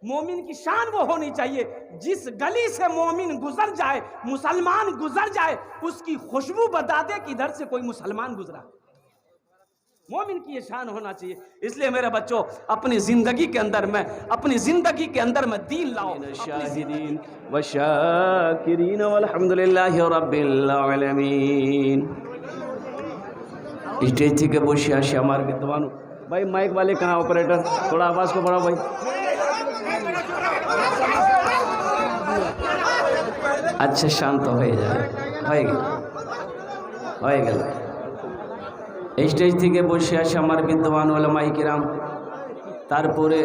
मोमिन की शान वो होनी चाहिए जिस गली से मोमिन गुजर जाए, मुसलमान गुजर जाए, उसकी खुशबू बता दे कि इधर से कोई मुसलमान गुजरा। मोमिन की ये शान होना चाहिए। इसलिए मेरे बच्चों, अपनी जिंदगी के अंदर में दीन लाओ। शाहिदीन व शाकिरीन वल्हम्दुलिल्लाहि रब्बिल आलमीन। स्टेज থেকে বসে আসে আমার বিদ্বান भाई, माइक वाले कहाँ, ऑपरेटर थोड़ा आवाज को बढ़ाओ भाई। अच्छा शांत हो गया। स्टेज থেকে বসে আসে আমার বিদ্বান ওলামায়ে কিরাম, তারপরে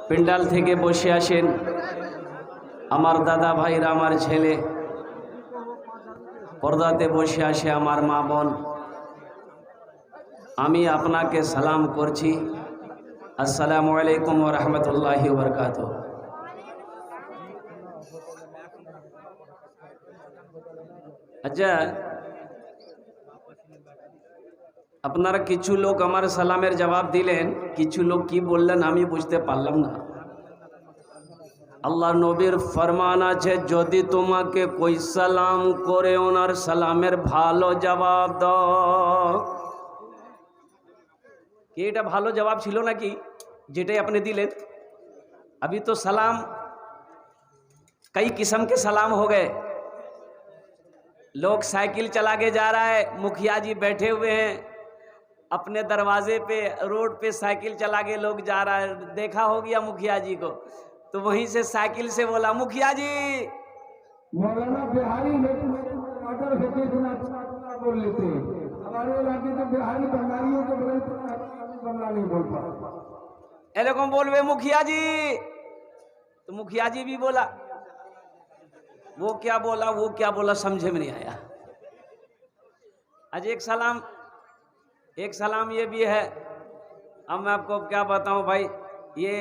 পেন্ডাল থেকে বসে আসেন আমার দাদা ভাইরা, আমার ছেলে, পর্দাতে বসে আসে আমার মা বোন। আমি আপনাকে সালাম করছি, আসসালামু আলাইকুম ওয়া রাহমাতুল্লাহি ওয়া বারাকাতুহু। আচ্ছা, আপনারা কিছু লোক আমার সালামের জবাব দিলেন, কিছু লোক কি বললেন আমি বুঝতে পারলাম না। আল্লাহ নবীর ফরমান আছে, যদি তোমাকে কই সালাম করে ওনার সালামের ভালো জবাব দাও। কি এটা ভালো জবাব ছিল নাকি যেটাই আপনি দিলেন? अभी तो सलाम कई किस्म के सलाम हो गए। लोग साइकिल चला के जा रहा है, मुखिया जी बैठे हुए हैं अपने दरवाजे पे, रोड पे साइकिल चला के लोग जा रहा है, देखा हो गया मुखिया जी को, तो वहीं से साइकिल से बोला, मुखिया जी मौलाना बिहारी बोल लेते हैं। हमारे इलाके तो बिहारी बंगालियों के बगल बंगला नहीं बोल पाता। एलोकम बोलवे मुखिया जी, तो मुखिया जी भी बोला, वो क्या बोला समझे में नहीं आया। आज एक सलाम ये भी है। अब मैं आपको क्या बताऊं भाई, ये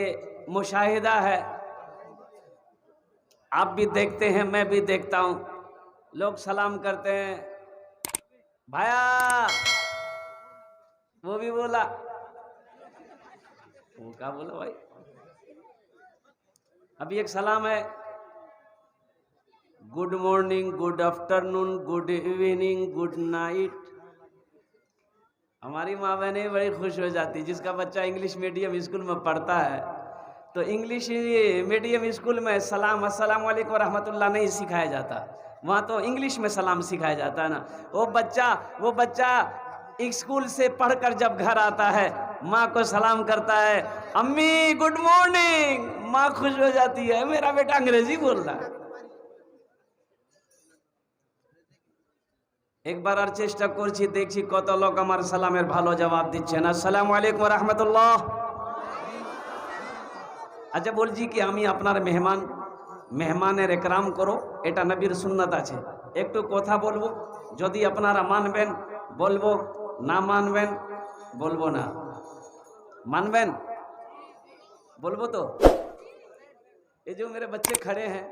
मुशाहिदा है, आप भी देखते हैं, मैं भी देखता हूं। लोग सलाम करते हैं, भाया, वो भी बोला, वो क्या बोला भाई। अभी एक सलाम है, good morning, good afternoon, good evening, good night. हमारी माँ बहनें बड़ी खुश हो जाती, जिसका बच्चा इंग्लिश मीडियम स्कूल में पढ़ता है तो इंग्लिश मीडियम स्कूल में सलाम अस्सलाम वालेकुम रहमतुल्लाह नहीं सिखाया जाता, वहाँ तो इंग्लिश में सलाम सिखाया जाता है ना। वो बच्चा स्कूल से पढ़कर जब घर आता है, माँ को सलाम करता है, अम्मी गुड मॉर्निंग, माँ खुश हो जाती है, मेरा बेटा अंग्रेजी बोल रहा है। एक बार और चेष्टा करছি, দেখছি কত লোক আমার সালামের ভালো জবাব দিচ্ছেন। আসসালামু আলাইকুম ওয়া রাহমাতুল্লাহ। আচ্ছা বলছি কি, আমি আপনার মেহমানের একরাম করো, এটা নবীর সুন্নাত আছে। একটু কথা বলবো, যদি আপনারা মানবেন বলবো, না মানবেন বলবো না। मानबेन बोलबो तो। ये जो मेरे बच्चे खड़े हैं,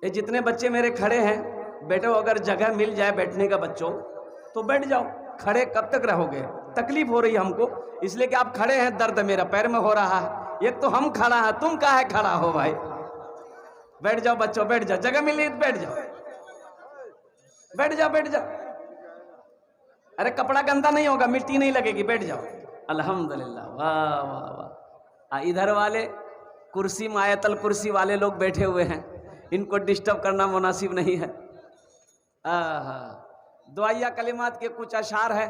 ये जितने बच्चे मेरे खड़े हैं, बेटो अगर जगह मिल जाए बैठने का बच्चों तो बैठ जाओ। खड़े कब तक रहोगे? तकलीफ हो रही है हमको, इसलिए कि आप खड़े हैं, दर्द मेरा पैर में हो रहा है। एक तो हम खड़ा है, तुम काहे खड़ा हो भाई? बैठ जाओ बच्चों, बैठ जाओ, जगह मिली तो बैठ जाओ, बैठ जाओ, बैठ जाओ। अरे कपड़ा गंदा नहीं होगा, मिट्टी नहीं लगेगी, बैठ जाओ। अल्हम्दुलिल्लाह, वाह वाह वाह। इधर वाले कुर्सी में आयतल कुर्सी वाले लोग बैठे हुए हैं, इनको डिस्टर्ब करना मुनासिब नहीं है। दुआया कलिमात के कुछ अशार है,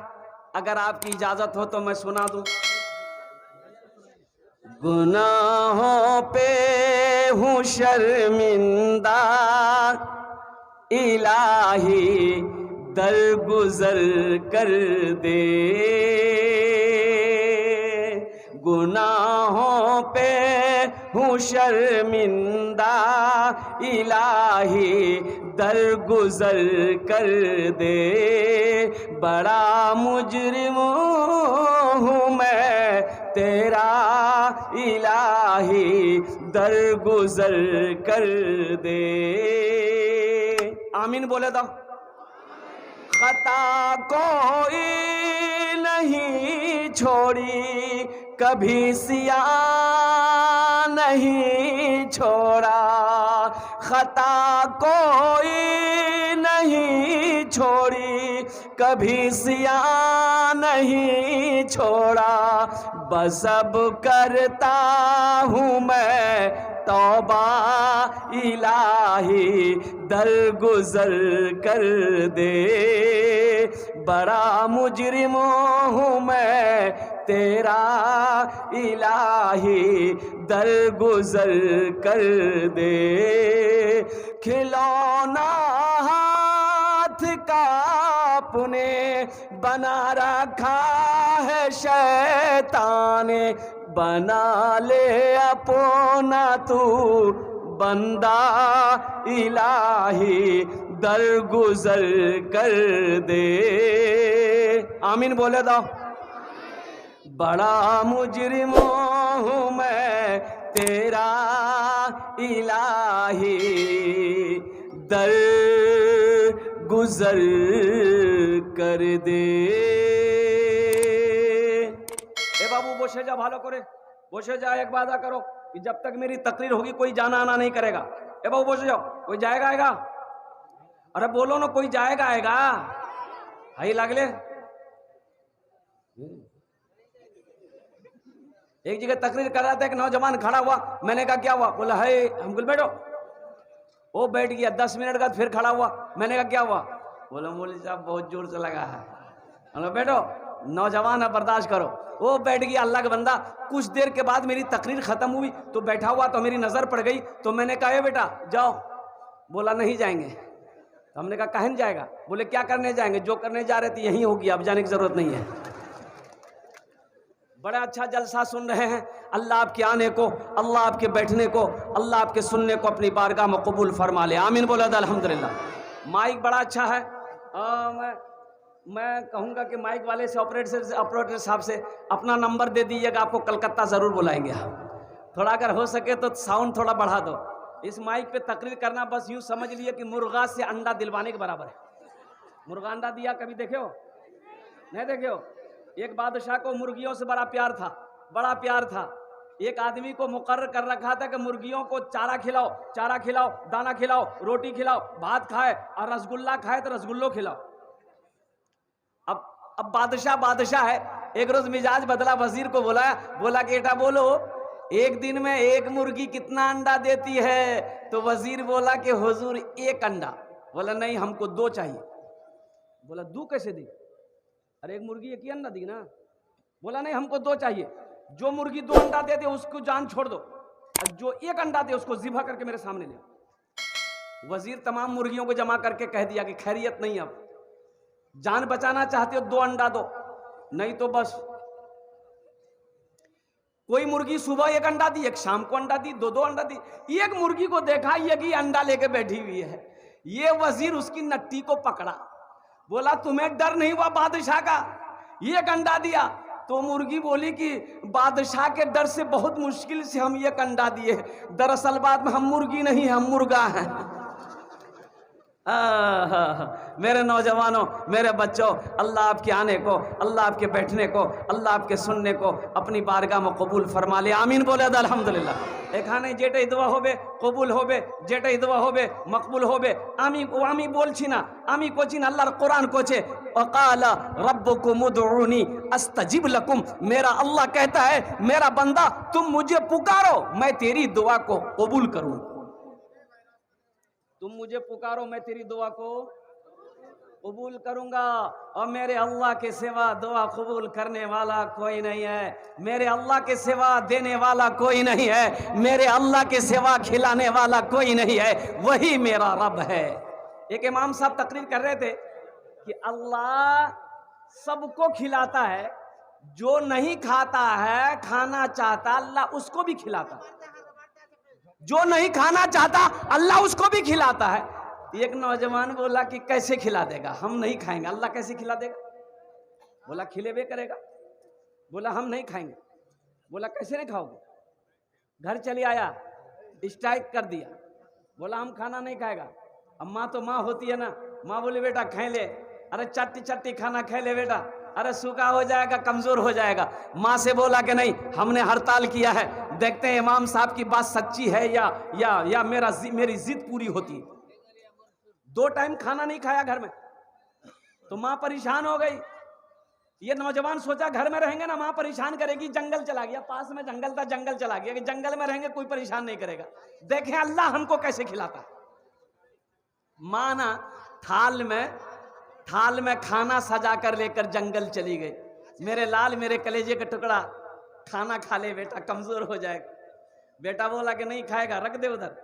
अगर आपकी इजाजत हो तो मैं सुना दूं। गुनाहों पे हूँ शर्मिंदा, इलाही दरगुजर कर दे। गुनाहों पे हूँ शर्मिंदा, इलाही दरगुजर कर दे। बड़ा मुजरिम हूँ मैं, तेरा इलाही दरगुजर कर दे। आमीन बोले तो। खता कोई नहीं छोड़ी कभी सिया नहीं छोड़ा, खता कोई नहीं छोड़ी कभी सिया नहीं छोड़ा। बस अब करता हूँ मैं तौबा इलाही दरगुजर कर दे। बड़ा मुजरिम हूँ मैं तेरा इलाही दरगुजर कर दे। खिलौना हाथ का अपने बना रखा है शैतान ने, बना ले अपना तू बंदा इलाही दरगुजर कर दे। आमीन बोले दो। बड़ा मुजरिम हूँ मैं तेरा इलाही दरगुजर कर दे। ए बाबू বসে যা, ভালো করে বসে যা। एक वादा करो कि जब तक मेरी तकरीर होगी कोई जाना आना नहीं करेगा। ए बाबू बस जाओ। कोई जाएगा आएगा? अरे बोलो ना, कोई जाएगा आएगा? हाई लागले। एक जगह तकरीर कर रहा था, एक नौजवान खड़ा हुआ। मैंने कहा क्या हुआ? बोला है हम कुल बैठो। वो बैठ गया। 10 मिनट बाद फिर खड़ा हुआ। मैंने कहा क्या हुआ? बोला मौलवी साहब बहुत जोर से लगा है। बोला बैठो, नौजवान है बर्दाश्त करो। वो बैठ गया अल्लाह का बंदा। कुछ देर के बाद मेरी तकरीर खत्म हुई तो बैठा हुआ तो मेरी नजर पड़ गई। तो मैंने कहा बेटा जाओ। बोला नहीं जाएंगे। तो हमने कहा काहे नहीं जाएगा? बोले क्या करने जाएंगे? जो करने जा रहे थे यही होगी, अब जाने की जरूरत नहीं है। बड़ा अच्छा जलसा सुन रहे हैं। अल्लाह आपके आने को, अल्लाह आपके बैठने को, अल्लाह आपके सुनने को अपनी बारगाह में कबूल फरमा ले। आमीन बोला था अल्हम्दुलिल्लाह। माइक बड़ा अच्छा है। मैं कहूँगा कि माइक वाले से ऑपरेटर साहब से अपना नंबर दे दीजिएगा, आपको कलकत्ता ज़रूर बुलाएंगे। थोड़ा अगर हो सके तो साउंड थोड़ा बढ़ा दो। इस माइक पे तकरीर करना बस यूँ समझ लिए कि मुर्गा से अंडा दिलवाने के बराबर है। मुर्गा अंडा दिया कभी देखे हो? नहीं देखे हो? एक बादशाह को मुर्गियों से बड़ा प्यार था, बड़ा प्यार था। एक आदमी को मुकर्रर कर रखा था कि मुर्गियों को चारा खिलाओ, चारा खिलाओ, दाना खिलाओ, रोटी खिलाओ, भात खाए और रसगुल्ला खाए तो रसगुल्लो खिलाओ। अब बादशाह है। एक रोज मिजाज बदला, वजीर को बुलाया। बोला कि बेटा बोलो एक दिन में एक मुर्गी कितना अंडा देती है? तो वजीर बोला कि हुजूर एक अंडा। बोला नहीं हमको 2 चाहिए। बोला 2 कैसे दी? अरे एक मुर्गी एक ही अंडा दी ना। बोला नहीं हमको 2 चाहिए। जो मुर्गी 2 अंडा दे दे उसको जान छोड़ दो, और जो 1 अंडा दे उसको ज़िबा करके मेरे सामने ले। वजीर तमाम मुर्गियों को जमा करके कह दिया कि खैरियत नहीं, अब जान बचाना चाहते हो 2 अंडा दो, नहीं तो बस। कोई मुर्गी सुबह 1 अंडा दी, एक शाम को अंडा दी, 2-2 अंडा दी। एक मुर्गी को देखा ये कि अंडा लेके बैठी हुई है। ये वजीर उसकी नट्टी को पकड़ा। बोला तुम्हें डर नहीं हुआ बादशाह का? 1 अंडा दिया। तो मुर्गी बोली कि बादशाह के डर से बहुत मुश्किल से हम 1 अंडा दिए। दरअसल बात में हम मुर्गी नहीं, हम मुर्गा हैं। मेरे नौजवानों, मेरे बच्चों, अल्लाह आपके आने को, अल्लाह आपके बैठने को, अल्लाह आपके सुनने को अपनी बारगाह में कबूल फरमा ले। आमीन बोले अल्हम्दुलिल्लाह। এখানে যেটাই দোয়া হবে কবুল হবে, যেটাই দোয়া হবে মকবুল হবে। আমি বলছি না, আমি কোচিন আল্লাহর কোরআন কোচে वक़ाला रब्बुकुम उदऊनी अस्तजिब लकुम। मेरा अल्लाह कहता है मेरा बंदा तुम मुझे पुकारो मैं तेरी दुआ को कबूल करूं। तुम मुझे पुकारो मैं तेरी दुआ को कबूल करूंगा। और मेरे अल्लाह के सिवा दुआ कबूल करने वाला कोई नहीं है। मेरे अल्लाह के सिवा देने वाला कोई नहीं है। मेरे अल्लाह के सिवा खिलाने वाला कोई नहीं है। वही मेरा रब है। एक इमाम साहब तकरीर कर रहे थे कि अल्लाह सबको खिलाता है, जो नहीं खाता है खाना चाहता अल्लाह उसको भी खिलाता है, जो नहीं खाना चाहता अल्लाह उसको भी खिलाता है। एक नौजवान बोला कि कैसे खिला देगा? हम नहीं खाएंगे, अल्लाह कैसे खिला देगा? बोला खिलेबे करेगा। बोला हम नहीं खाएंगे। बोला कैसे नहीं खाओगे? घर चले आया, स्ट्राइक कर दिया, बोला हम खाना नहीं खाएगा। अब माँ तो माँ होती है ना, माँ बोली बेटा खाए ले, अरे चट्टी चट्टी खाना खाए ले बेटा, अरे सूखा हो जाएगा, कमजोर हो जाएगा। माँ से बोला कि नहीं, हमने हड़ताल किया है, देखते हैं इमाम साहब की बात सच्ची है या मेरी जिद पूरी होती। 2 टाइम खाना नहीं खाया घर में, तो माँ परेशान हो गई। ये नौजवान सोचा घर में रहेंगे ना माँ परेशान करेगी, जंगल चला गया, पास में जंगल था, जंगल चला गया कि जंगल में रहेंगे कोई परेशान नहीं करेगा, देखें अल्लाह हमको कैसे खिलाता है। माँ ना थाल में खाना सजा कर लेकर जंगल चली गई। मेरे लाल, मेरे कलेजे का टुकड़ा, खाना खा ले बेटा, कमजोर हो जाएगा। बेटा बोला कि नहीं खाएगा, रख दे उधर।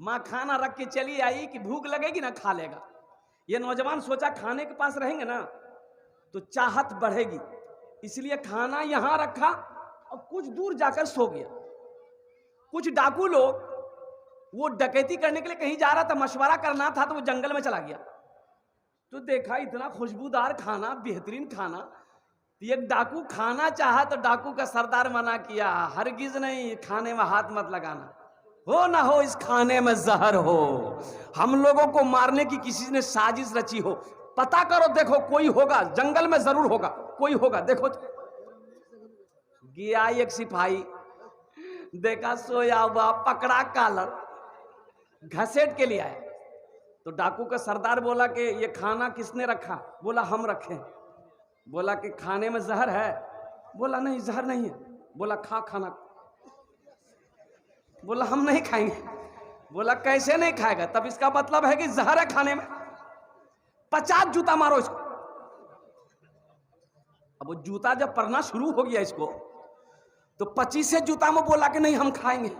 माँ खाना रख के चली आई कि भूख लगेगी ना खा लेगा। ये नौजवान सोचा खाने के पास रहेंगे ना तो चाहत बढ़ेगी, इसलिए खाना यहां रखा और कुछ दूर जाकर सो गया। कुछ डाकू लोग, वो डकैती करने के लिए कहीं जा रहा था, मशवरा करना था, तो वो जंगल में चला गया। तो देखा इतना खुशबूदार खाना, बेहतरीन खाना, एक डाकू खाना चाहा तो डाकू का सरदार मना किया, हरगिज नहीं, खाने में हाथ मत लगाना, हो ना हो इस खाने में जहर हो, हम लोगों को मारने की किसी ने साजिश रची हो, पता करो, देखो कोई होगा, जंगल में जरूर होगा, कोई होगा, देखो। गया एक सिपाही, देखा सोया हुआ, पकड़ा कॉलर, घसीट के लिए आया। तो डाकू का सरदार बोला कि ये खाना किसने रखा? बोला हम रखे। बोला कि खाने में जहर है? बोला नहीं जहर नहीं है। बोला खा खाना। बोला हम नहीं खाएंगे। बोला कैसे नहीं खाएगा? तब इसका मतलब है कि जहर है खाने में। 50 जूता मारो इसको। अब वो जूता जब पड़ना शुरू हो गया इसको, तो 25 जूता में बोला कि नहीं हम खाएंगे।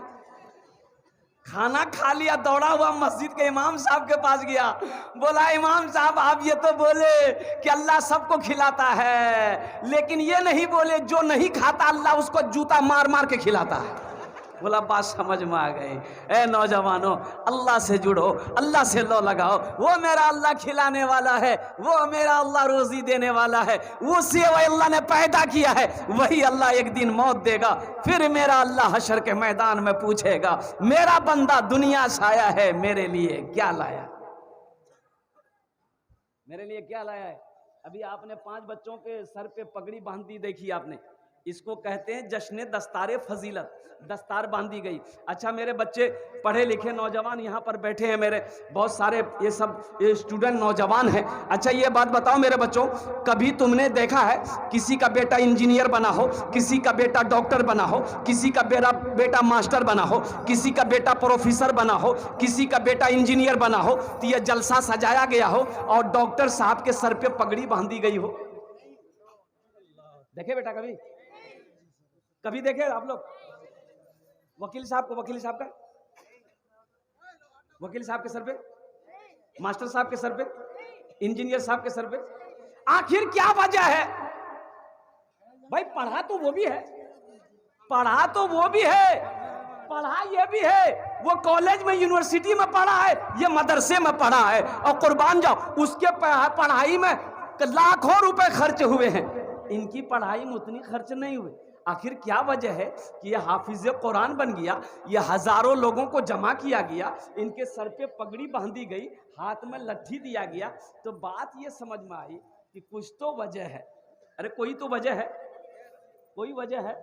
खाना खा लिया, दौड़ा हुआ मस्जिद के इमाम साहब के पास गया, बोला इमाम साहब आप ये तो बोले कि अल्लाह सबको खिलाता है, लेकिन ये नहीं बोले जो नहीं खाता अल्लाह उसको जूता मार मार के खिलाता है। बोला बात समझ में आ गई। ए नौजवानों, अल्लाह से जुड़ो, अल्लाह से लो लगाओ, वो मेरा अल्लाह खिलाने वाला है, वो मेरा अल्लाह रोजी देने वाला है, उसे वही अल्लाह ने पैदा किया है, वही अल्लाह एक दिन मौत देगा, फिर मेरा अल्लाह हशर के मैदान में पूछेगा मेरा बंदा दुनिया से आया है, मेरे लिए क्या लाया, मेरे लिए क्या लाया है। अभी आपने 5 बच्चों के सर पे पगड़ी बांध दी, देखी आपने, इसको कहते हैं जश्न दस्तारे फजीलत, दस्तार बांधी गई। अच्छा मेरे बच्चे पढ़े लिखे नौजवान यहाँ पर बैठे हैं, मेरे बहुत सारे ये सब स्टूडेंट नौजवान हैं। अच्छा ये बात बताओ मेरे बच्चों, कभी तुमने देखा है किसी का बेटा इंजीनियर बना हो, किसी का बेटा डॉक्टर बना हो, किसी का बेटा मास्टर बना हो, किसी का बेटा प्रोफेसर बना हो, किसी का बेटा इंजीनियर बना हो, तो यह जलसा सजाया गया हो और डॉक्टर साहब के सर पे पगड़ी बांधी गई हो? देखे बेटा कभी देखे आप लोग? वकील साहब को, वकील साहब के सर पे, मास्टर साहब के सर पे, इंजीनियर साहब के सर पे, आखिर क्या वजह है भाई? पढ़ा तो वो भी है, पढ़ा ये भी है, वो कॉलेज में यूनिवर्सिटी में पढ़ा है, ये मदरसे में पढ़ा है, और कुर्बान जाओ उसके पढ़ाई में लाखों रुपए खर्च हुए हैं, इनकी पढ़ाई में उतनी खर्च नहीं हुए। आखिर क्या वजह है कि ये हाफिज कुरान बन गया, ये हजारों लोगों को जमा किया गया, इनके सर पे पगड़ी बांधी गई, हाथ में लट्ठी दिया गया? तो बात ये समझ में आई कि कुछ तो वजह है। अरे कोई तो वजह है, कोई वजह है।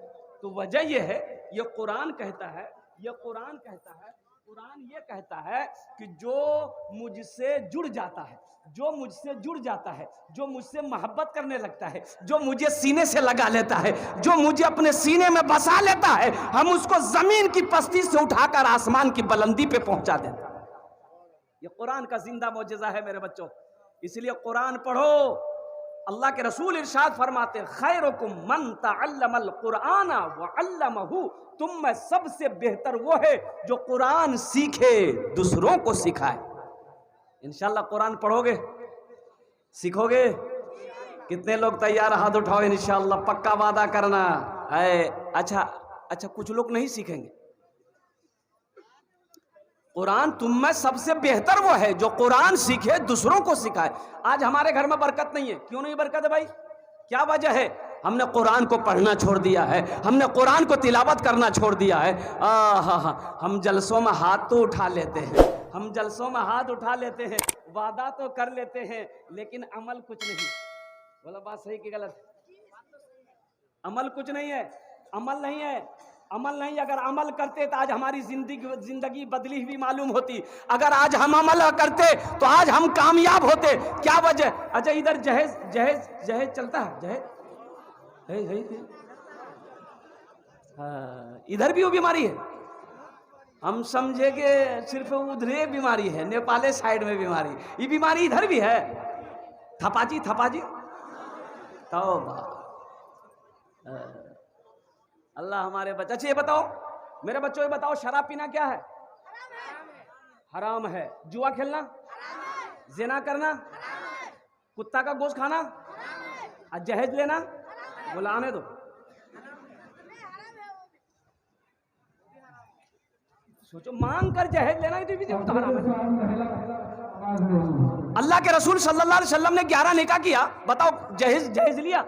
तो वजह ये है, ये कुरान कहता है, कुरान ये कहता है कि जो मुझसे जुड़ जाता है, जो मुझसे मोहब्बत करने लगता है, जो मुझे सीने से लगा लेता है, जो मुझे अपने सीने में बसा लेता है, हम उसको जमीन की पस्ती से उठाकर आसमान की बुलंदी पे पहुंचा देता है। ये कुरान का जिंदा मौजज़ा है मेरे बच्चों, इसलिए कुरान पढ़ो। अल्लाह के रसूल इरशाद फरमाते, खैरुकुम मन तअल्लमल कुरान व अल्लमहु, तुम में सबसे बेहतर वो है जो कुरान सीखे, दूसरों को सिखाए। इंशाल्लाह कुरान पढ़ोगे, सीखोगे? कितने लोग तैयार? हाथ उठाओ। इंशाल्लाह पक्का वादा करना है। अच्छा कुछ लोग नहीं सीखेंगे। कुरान तुम में सबसे बेहतर वो है जो कुरान सीखे, दूसरों को सिखाए। आज हमारे घर में बरकत नहीं है। क्यों नहीं बरकत है भाई? क्या वजह है? हमने कुरान को पढ़ना छोड़ दिया है, हमने कुरान को तिलावत करना छोड़ दिया है। हम जलसों में हाथ तो उठा लेते हैं, हम जलसों में हाथ उठा लेते हैं, वादा तो कर लेते हैं, लेकिन अमल कुछ नहीं। बोला बात सही कि गलत? अमल कुछ नहीं है, अमल नहीं है, अमल नहीं। अगर अमल करते तो आज हमारी जिंदगी बदली हुई मालूम होती। अगर आज हम अमल करते तो आज हम कामयाब होते। क्या वजह? अच्छा इधर जहेज जहेज जहेज चलता है, जहेज है। हाँ, इधर भी वो बीमारी है। हम समझे कि सिर्फ उधरे बीमारी है, नेपाले साइड में बीमारी, ये बीमारी इधर भी है। थपाजी थपाजी तौबा। अल्लाह हमारे बच्चे। अच्छा ये बताओ मेरे बच्चों, ये बताओ शराब पीना क्या है? हराम है। जुआ खेलना, ज़िना करना, कुत्ता का गोश्त खाना, और जहेज लेना, बोला आने दो। सोचो मांग कर जहेज लेना ही तो हराम है। अल्लाह के रसूल सल्लल्लाहु अलैहि वसल्लम ने 11 निकाह किया। बताओ जहेज लिया?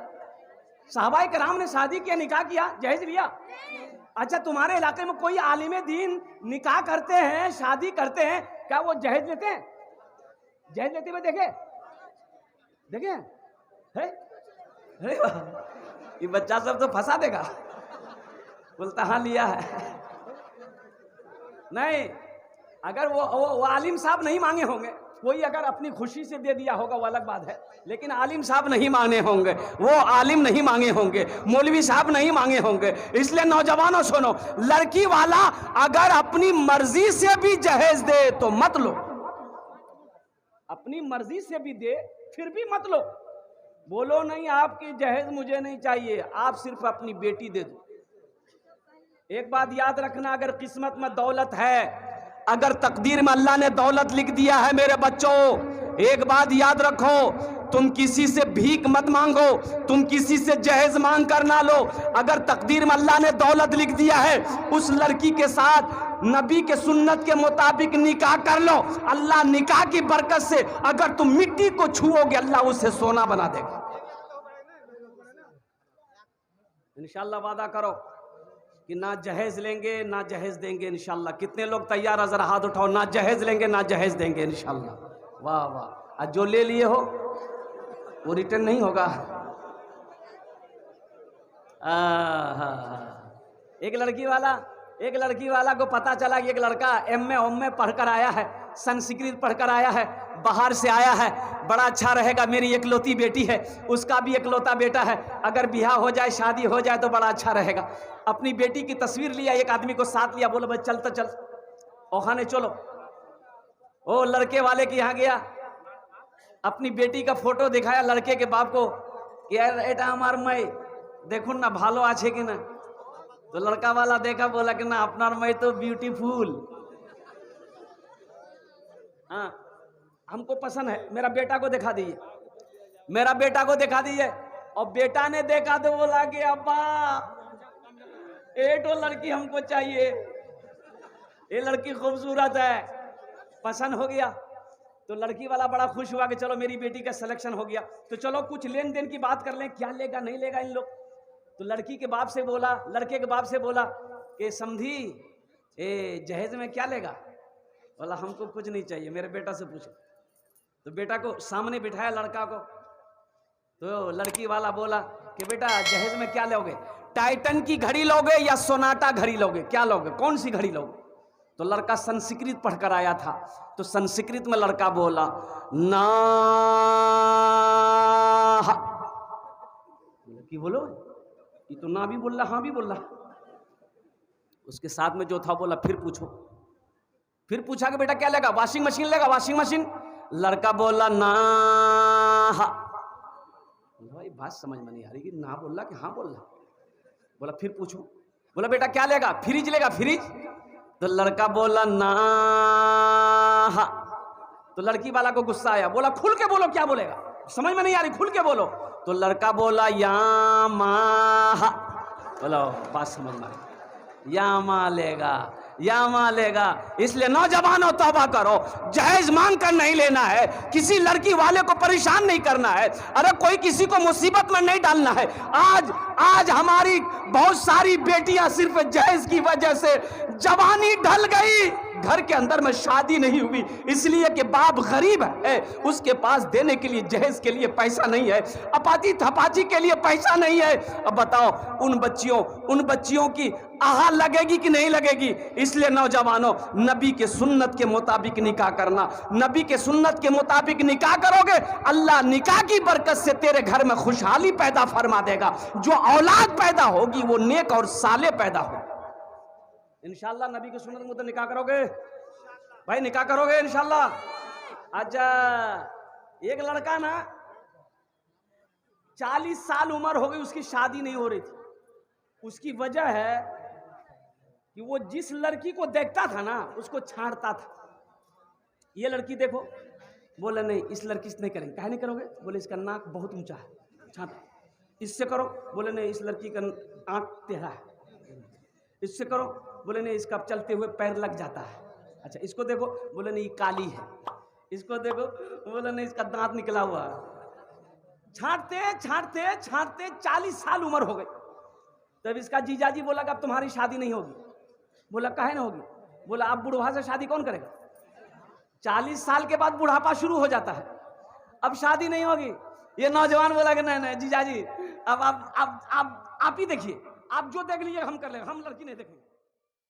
सहाबाए कराम ने शादी किया, निकाह किया, जहेज लिया? अच्छा तुम्हारे इलाके में कोई आलिम दीन निकाह करते हैं, शादी करते हैं, क्या वो जहेज लेते हैं? जहेज लेते हुए देखे है? ये बच्चा सब तो फंसा देगा। बोलता हाँ लिया है। नहीं, अगर वो आलिम साहब नहीं मांगे होंगे, कोई अगर अपनी खुशी से दे दिया होगा वो अलग बात है, लेकिन आलिम साहब नहीं मांगे होंगे, वो आलिम नहीं मांगे होंगे, मौलवी साहब नहीं मांगे होंगे। इसलिए नौजवानों सुनो, लड़की वाला अगर अपनी मर्जी से भी जहेज दे तो मत लो, अपनी मर्जी से भी दे फिर भी मत लो। बोलो नहीं आपकी जहेज मुझे नहीं चाहिए, आप सिर्फ अपनी बेटी दे दो। एक बात याद रखना, अगर किस्मत में दौलत है, अगर तकदीर में अल्लाह ने दौलत लिख दिया है मेरे बच्चों, एक बात याद रखो, तुम किसी से भीख मत मांगो, तुम किसी से जहेज मांग कर ना लो। अगर तकदीर में अल्लाह ने दौलत लिख दिया है, उस लड़की के साथ नबी के सुन्नत के मुताबिक निकाह कर लो। अल्लाह निकाह की बरकत से अगर तुम मिट्टी को छुओगे, अल्लाह उसे सोना बना देगा। इंशाअल्लाह वादा करो कि ना जहेज लेंगे ना जहेज देंगे इंशाअल्लाह। कितने लोग तैयार है? जरा हाथ उठाओ। ना जहेज लेंगे ना जहेज देंगे इंशाअल्लाह। वाह वाह। आज जो ले लिए हो वो रिटर्न नहीं होगा। एक लड़की वाला को पता चला कि एक लड़का एम.ए. पढ़कर आया है, संस्कृत पढ़कर आया है, बाहर से आया है, बड़ा अच्छा रहेगा, मेरी एकलौती बेटी है, उसका भी एकलौता बेटा है, अगर ब्याह हो जाए, शादी हो जाए तो बड़ा अच्छा रहेगा। अपनी बेटी की तस्वीर लिया, एक आदमी को साथ लिया, बोलो भाई चल तो चल ओखाने चलो। ओ लड़के वाले के यहाँ गया, अपनी बेटी का फोटो दिखाया लड़के के बाप को कि यार एटा हमार मई देखो ना भालो आछे कि ना। तो लड़का वाला देखा, बोला कि ना अपनार मई तो ब्यूटीफुल, हाँ हमको पसंद है, मेरा बेटा को दिखा दीजिए, मेरा बेटा को दिखा दीजिए। और बेटा ने देखा तो बोला कि अब्बा तो लड़की हमको चाहिए, ये लड़की खूबसूरत है, पसंद हो गया। तो लड़की वाला बड़ा खुश हुआ कि चलो मेरी बेटी का सिलेक्शन हो गया, तो चलो कुछ लेन देन की बात कर लें, क्या लेगा नहीं लेगा इन लोग। तो लड़की के बाप से बोला, लड़के के बाप से बोला कि समझी जहेज में क्या लेगा? बोला हमको कुछ नहीं चाहिए, मेरे बेटा से पूछो। तो बेटा को सामने बिठाया लड़का को, तो लड़की वाला बोला कि बेटा जहेज में क्या लोगे? टाइटन की घड़ी लोगे या सोनाटा घड़ी लोगे? क्या लोगे, कौन सी घड़ी लोगे? तो लड़का संस्कृत पढ़कर आया था, तो संस्कृत में लड़का बोला ना। कि बोलो, ये तो ना भी बोल रहा, हाँ भी बोल रहा। उसके साथ में जो था बोला फिर पूछो। फिर पूछा कि बेटा क्या लेगा? वॉशिंग मशीन लेगा? Washing machine. लड़का बोला ना। भाई बात समझ में नहीं आ रही कि ना बोल रहा कि हाँ बोल रहा। बोला फिर पूछो। बोला बेटा क्या लेगा? फ्रिज लेगा? फ्रिज। तो लड़का बोला ना। तो लड़की वाला को गुस्सा आया, बोला खुल के बोलो, क्या बोलेगा? समझ में नहीं आ रही, खुल के बोलो। तो लड़का बोला यामा। बोला बात समझ में आ रही, यामा लेगा। या मालेगा। इसलिए नौजवानों तौबा करो, जहेज मांग कर नहीं लेना है, किसी लड़की वाले को परेशान नहीं करना है, अरे कोई किसी को मुसीबत में नहीं डालना है। आज हमारी बहुत सारी बेटियां सिर्फ जहेज की वजह से जवानी ढल गई, घर के अंदर में शादी नहीं हुई, इसलिए कि बाप गरीब है, उसके पास देने के लिए जहेज के लिए पैसा नहीं है, अपाची थपाची के लिए पैसा नहीं है। अब बताओ उन बच्चियों की आहा लगेगी कि नहीं लगेगी? इसलिए नौजवानों, नबी के सुन्नत के मुताबिक निकाह करना, नबी के सुन्नत के मुताबिक निकाह करोगे, अल्लाह निकाह की बरकत से तेरे घर में खुशहाली पैदा फरमा देगा। जो औलाद पैदा होगी वो नेक और साले पैदा होगी। इंशाल्लाह नबी की सुन्नत मुताबिक निकाह करोगे भाई, निकाह करोगे इंशाल्लाह। अच्छा, एक लड़का ना 40 साल उम्र हो गई, उसकी शादी नहीं हो रही थी। उसकी वजह है कि वो जिस लड़की को देखता था ना उसको छांटता था। ये लड़की देखो, बोले नहीं इस लड़की से नहीं करेंगे। काहे नहीं करोगे? बोले इसका नाक बहुत ऊंचा है, छांट। इससे करो, बोले नहीं इस लड़की का आंख टेढ़ा है। इससे करो, बोले नहीं इसका चलते हुए पैर लग जाता है। अच्छा इसको देखो, बोले नहीं काली है। इसको देखो, बोले नहीं इसका दांत निकला हुआ है। छांटते छांटते छांटते 40 साल उम्र हो गई। तब इसका जीजाजी बोला कि अब तुम्हारी शादी नहीं होगी। बोला काहे ना होगी? बोला अब बुढ़वा से शादी कौन करेगा? 40 साल के बाद बुढ़ापा शुरू हो जाता है, अब शादी नहीं होगी। ये नौजवान बोला कि नहीं नहीं जीजाजी, अब आप ही देखिए, आप जो देख लीजिए हम कर लेंगे, हम लड़की नहीं देखेंगे।